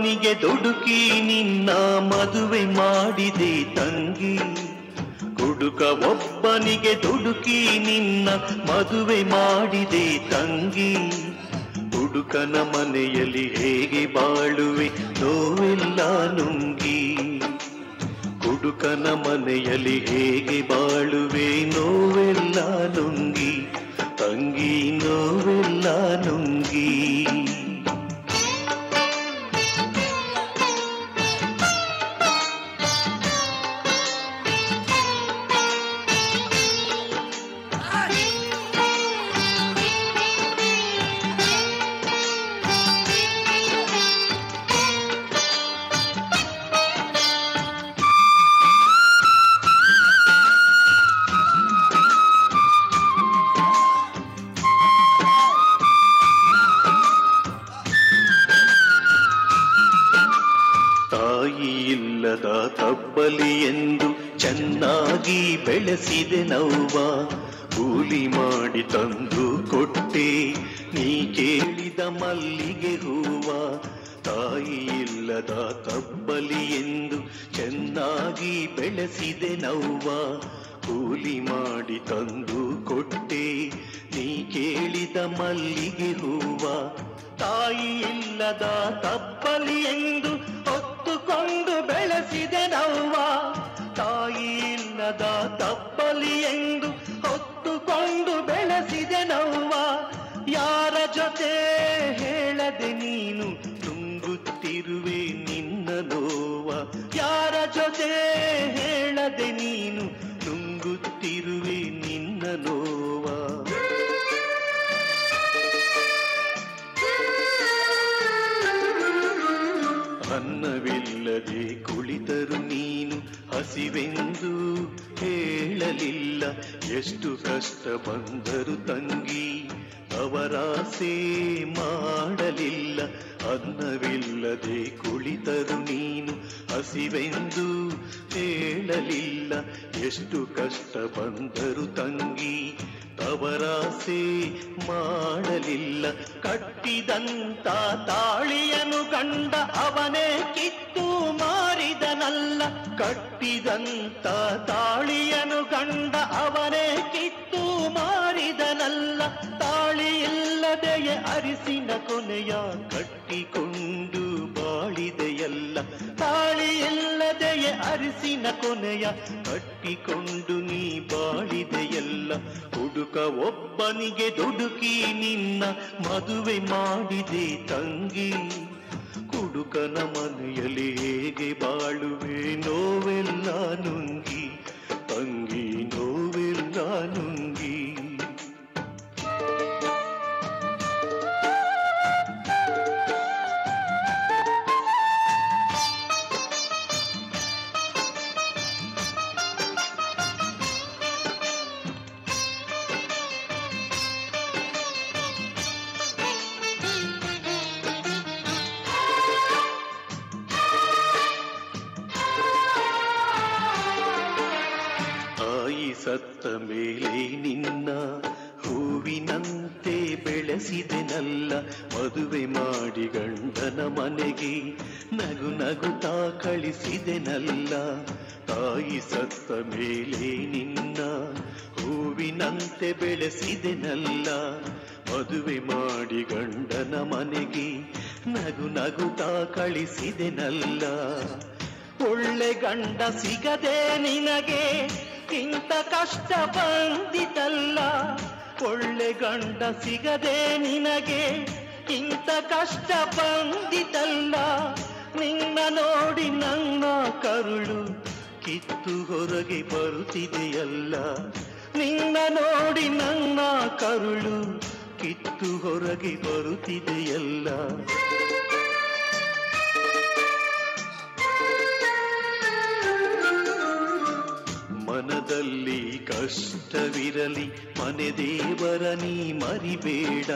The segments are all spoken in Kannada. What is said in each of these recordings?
ಒಬ್ಬನಿಗೆ ದುಡುಕಿ ನಿನ್ನ ಮದುವೆ ಮಾಡಿದೆ ತಂಗಿ. ಹುಡುಗ ಒಬ್ಬನಿಗೆ ದುಡುಕಿ ನಿನ್ನ ಮದುವೆ ಮಾಡಿದೆ ತಂಗಿ. ಹುಡುಕನ ಮನೆಯಲ್ಲಿ ಹೇಗೆ ಬಾಳುವೆ ನೋವೆಲ್ಲ ನುಂಗಿ. ಹುಡುಕನ ಮನೆಯಲ್ಲಿ ಹೇಗೆ ಬಾಳುವೆ ನೋವೆಲ್ಲ ನುಂಗಿ. ತಂಗಿ ನೋವೆಲ್ಲ ನುಂಗಿ. ಇಲ್ಲದ ತಬ್ಬಲಿ ಎಂದು ಚೆನ್ನಾಗಿ ಬೆಳೆಸಿದೆ ನವ್ವ. ಕೂಲಿ ಮಾಡಿ ತಂದು ಕೊಟ್ಟೆ ನೀ ಕೇಳಿದ ಮಲ್ಲಿಗೆ ಹೂವ. ತಾಯಿ ಇಲ್ಲದ ತಬ್ಬಲಿ ಎಂದು ಚೆನ್ನಾಗಿ ಬೆಳೆಸಿದೆ ನವ್ವ. ಕೂಲಿ ಮಾಡಿ ತಂದು ಕೊಟ್ಟೆ ನೀ ಕೇಳಿದ ಮಲ್ಲಿಗೆ ಹೂವ. ತಾಯಿ ಇಲ್ಲದ ತಬ್ಬಲಿ ಎಂದು ಹೊತ್ತುಕೊಂಡು ಬೆಳೆಸಿದೆ ನವ್ವ. ತಾಯಿ ಇಲ್ಲದ ತಬ್ಬಲಿ ಎಂದು ಹೊತ್ತುಕೊಂಡು ಬೆಳೆಸಿದೆ ನವ್ವ. ಯಾರ ಜೊತೆ ಹೇಳದೆ ನೀನು ನುಂಗುತ್ತಿರುವೆ ನಿನ್ನ ನೋವ. ಯಾರ ಜೊತೆ ಹೇಳದೆ ನೀನು ನುಂಗುತ್ತಿರುವೆ ನಿನ್ನ ನೋವ. ಅನ್ನವಿಲ್ಲದೆ ಕುಳಿತರು ನೀನು ಹಸಿವೆಂದು ಹೇಳಲಿಲ್ಲ. ಎಷ್ಟು ಕಷ್ಟ ಬಂದರು ತಂಗಿ ಅವರಾಸೆ ಮಾಡಲಿಲ್ಲ. ಅನ್ನವಿಲ್ಲದೆ ಕುಳಿತರು ನೀನು ಹಸಿವೆಂದು ಹೇಳಲಿಲ್ಲ. ಎಷ್ಟು ಕಷ್ಟ ಬಂದರು ತಂಗಿ ಅವರಾಸೆ ಮಾಡಲಿಲ್ಲ. ಕಟ್ಟಿದಂತ ತಾಳಿಯನು ಗಂಡ ಅವನೇ ಕಿತ್ತು ಮಾರಿದನಲ್ಲ. ಕಟ್ಟಿದಂತ ತಾಳಿಯನು ಗಂಡ ಅವನೇ ಕಿತ್ತು ಮಾರಿದನಲ್ಲ. ತಾಳಿ ಇಲ್ಲದೆಯೇ ಅರಿಸಿನ ಕೊನೆಯ ಕಟ್ಟಿಕೊಂಡು ಬಾಳಿದೆಯಲ್ಲ. ತಾಳಿ ಇಲ್ಲದೆಯೇ ಅರಿಸಿನ ಕೊನೆಯ ಕಟ್ಟಿಕೊಂಡು ನೀ ಬಾಳಿದೆಯಲ್ಲ. ಹುಡುಕ ಒಬ್ಬನಿಗೆ ದುಡುಕಿ ನಿನ್ನ ಮದುವೆ ಮಾಡಿದೆ ತಂಗಿ. ಕುಡುಕನ ಮನೆಯಲ್ಲಿ ಹೇಗೆ ಬಾಳುವೆ ನೋವೆಲ್ಲ ನುಂಗಿ. ತಂಗಿ ನೋವೆಲ್ಲ ನುಂಗಿ. ಸತ್ತ ಮೇಲೆ ನಿನ್ನ ಹೂವಿನಂತೆ ಬೆಳೆಸಿದೆನಲ್ಲ. ಮದುವೆ ಮಾಡಿ ಗಂಡನ ಮನೆಗೆ ನಗು ನಗುತ್ತಾ ಕಳಿಸಿದೆನಲ್ಲ. ತಾಯಿ ಸತ್ತ ಮೇಲೆ ನಿನ್ನ ಹೂವಿನಂತೆ ಬೆಳೆಸಿದೆನಲ್ಲ. ಮದುವೆ ಮಾಡಿ ಗಂಡನ ಮನೆಗೆ ನಗು ನಗುತ್ತಾ ಕಳಿಸಿದೆನಲ್ಲ. ಒಳ್ಳೆ ಗಂಡ ಸಿಗದೆ ನಿನಗೆ ಇಂಥ ಕಷ್ಟ ಬಂದಿತಲ್ಲ. ಒಳ್ಳೆ ಗಂಡ ಸಿಗದೆ ನಿನಗೆ ಇಂಥ ಕಷ್ಟ ಬಂದಿತಲ್ಲ. ನಿನ್ನ ನೋಡಿ ನನ್ನ ಕರುಳು ಕಿತ್ತು ಹೊರಗೆ ಬರುತ್ತಿದೆಯಲ್ಲ. ನಿನ್ನ ನೋಡಿ ನನ್ನ ಕರುಳು ಕಿತ್ತು ಹೊರಗೆ ಬರುತ್ತಿದೆಯಲ್ಲ. ಮನದಲ್ಲಿ ಕಷ್ಟವಿರಲಿ ಮನೆ ದೇವರ ನೀ ಮರಿಬೇಡ.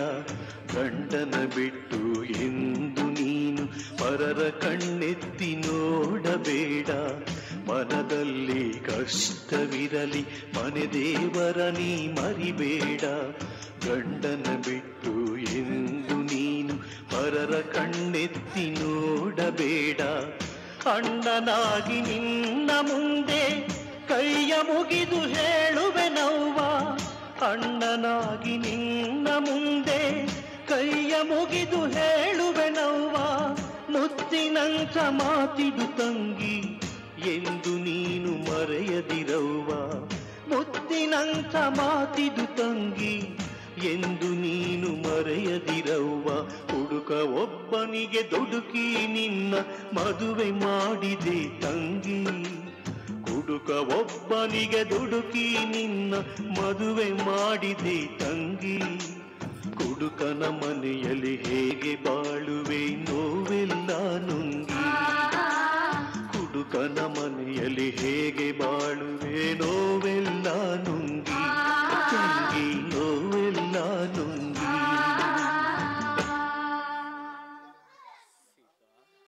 ಗಂಡನ ಬಿಟ್ಟು ಎಂದು ನೀನು ಪರರ ಕಣ್ಣೆತ್ತಿ ನೋಡಬೇಡ. ಮನದಲ್ಲಿ ಕಷ್ಟವಿರಲಿ ಮನೆ ದೇವರ ನೀ ಮರಿಬೇಡ. ಗಂಡನ ಬಿಟ್ಟು ಎಂದು ನೀನು ಪರರ ಕಣ್ಣೆತ್ತಿ ನೋಡಬೇಡ. ಅಣ್ಣನಾಗಿ ನಿನ್ನ ಮುಂದೆ ಕೈಯ ಮುಗಿದು ಹೇಳುವೆನವ್ವ. ಅಣ್ಣನಾಗಿ ನಿನ್ನ ಮುಂದೆ ಕೈಯ ಮುಗಿದು ಹೇಳುವೆನವ್ವ. ಮುತ್ತಿನಂಥ ಮಾತಿದು ತಂಗಿ ಎಂದು ನೀನು ಮರೆಯದಿರವ್ವ. ಮುತ್ತಿನಂಥ ಮಾತಿದು ತಂಗಿ ಎಂದು ನೀನು ಮರೆಯದಿರವ್ವ. ಹುಡುಕ ಒಬ್ಬನಿಗೆ ದುಡುಕಿ ನಿನ್ನ ಮದುವೆ ಮಾಡಿದೆ ತಂಗಿ. ಹುಡುಕ ಒಬ್ಬನಿಗೆ ದುಡುಕಿ ನಿನ್ನ ಮದುವೆ ಮಾಡಿದೆ ತಂಗಿ. ಕುಡುಕನ ಮನೆಯಲ್ಲಿ ಹೇಗೆ ಬಾಳುವೆ ನೋವೆಲ್ಲ ನುಂಗಿ. ಕುಡುಕನ ಮನೆಯಲ್ಲಿ ಹೇಗೆ ಬಾಳುವೆ ನೋವೆಲ್ಲ